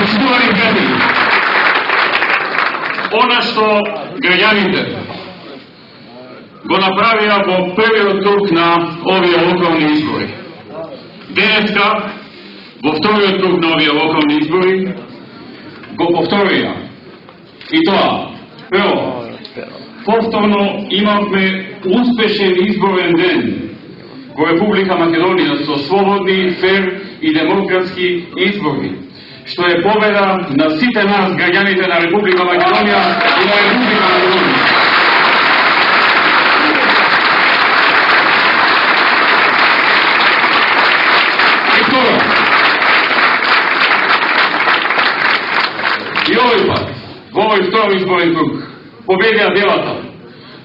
Почитувани пријатели, она што граѓаните го направија во првиот круг на овие локални избори, денеска во вториот круг на овие локални избори го повторија. И тоа, прво, повторно имавме успешен изборен ден во Република Македонија со слободни, фер и демократски избори, што е победа на сите нас, граѓаните на Република Македонија и на Република Македонија. И второ, и овој пат, во овој втори изборен круг, победија делата,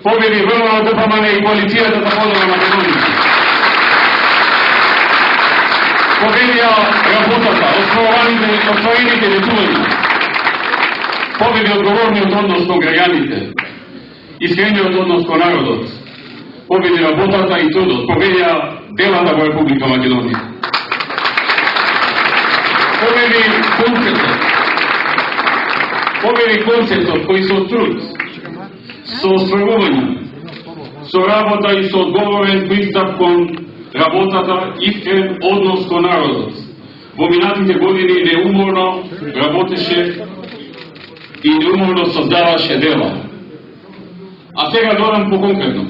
победи ВМРО-ДПМН и коалицијата за подобра Македонија. Победија работата, остварените резултати, победи одговорниот однос кон граѓаните, искрениот однос кон народот, победи работата и трудот, победија делата во Република Македонија. Победи концептот кој со труд, со остварување, со работа и со одговорен пристап кон работата, искрен однос кон народот. Во минатите години неуморно работеше и неуморно создаваше дела. А сега додам по конкретно.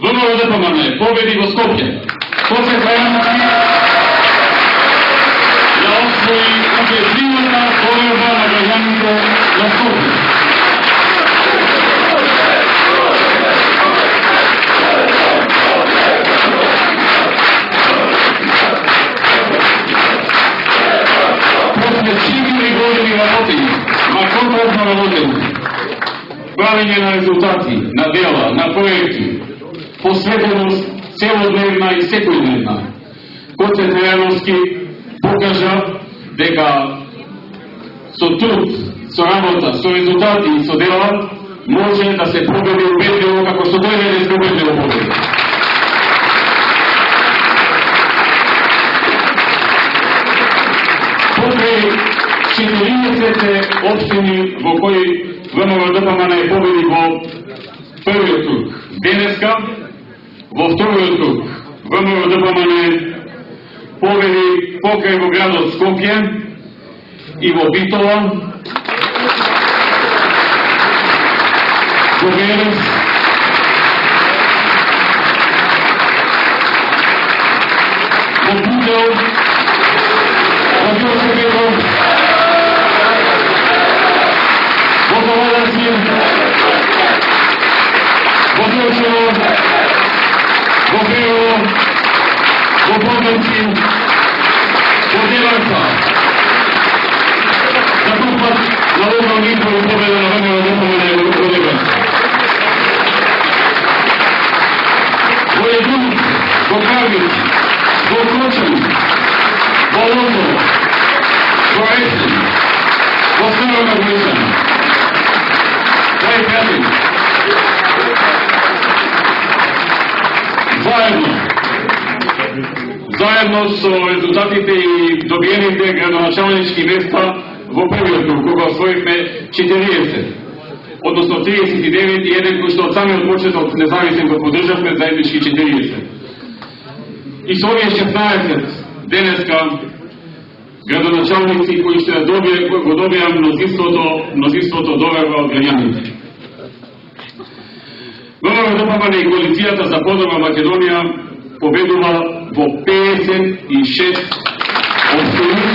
ВМРО-ДПМН победи во Скопје. Коцев Рајановски ја освои убедливата победа на граѓаните на Скопје. Правење на резултати, на дела, на проекти, посветеност целодневна и секојдневна. Коцев Рајановски покажа дека со труд, со работа, со резултати и со дела може да се победи убедливо како што тој денес убедливо победи. Покрај 40 општини во кои ВМРО-ДПМН победи во првиот круг. Денеска, во вториот круг, ВМРО-ДПМН победи покрај во градот Скопје и во Битола, во Велес, во Бузел, во Ѓорчевето, во Завадарци, во Дочево, во Бреово, во Богданци, во Деварца. За друг пат на локални избори победа на ВМРО-ДПМН во Деварца. Во Једуница, во Карвица, во Крочани, во Лозово, во Есен, во Старога Горичани. Драги пријатели, заедно со резултатите и добиените градоначалнички места во првиот круг, кога освоивме 40, односно 39 и еден кој што од самиот почеток независен го поддржавме заеднички 40. И со овие 16 денеска градоначалници кои ще го добија мнозинството доверба од граѓаните. ВМРО-ДПМН и коалицијата за подобра Македонија победува во 56 општини.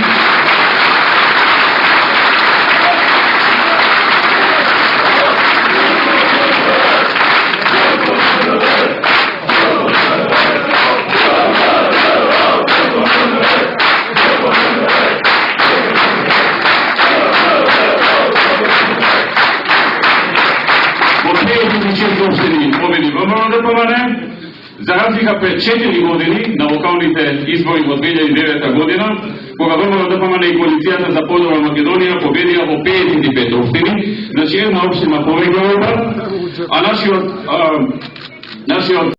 Победи ВМРО-ДПМН, за разлика пред 4 години на локалните избори во 2009 година, кога ВМРО-ДПМН и коалицијата за подобра Македонија победија во 55 општини, значи една општина повеќе, а нашиот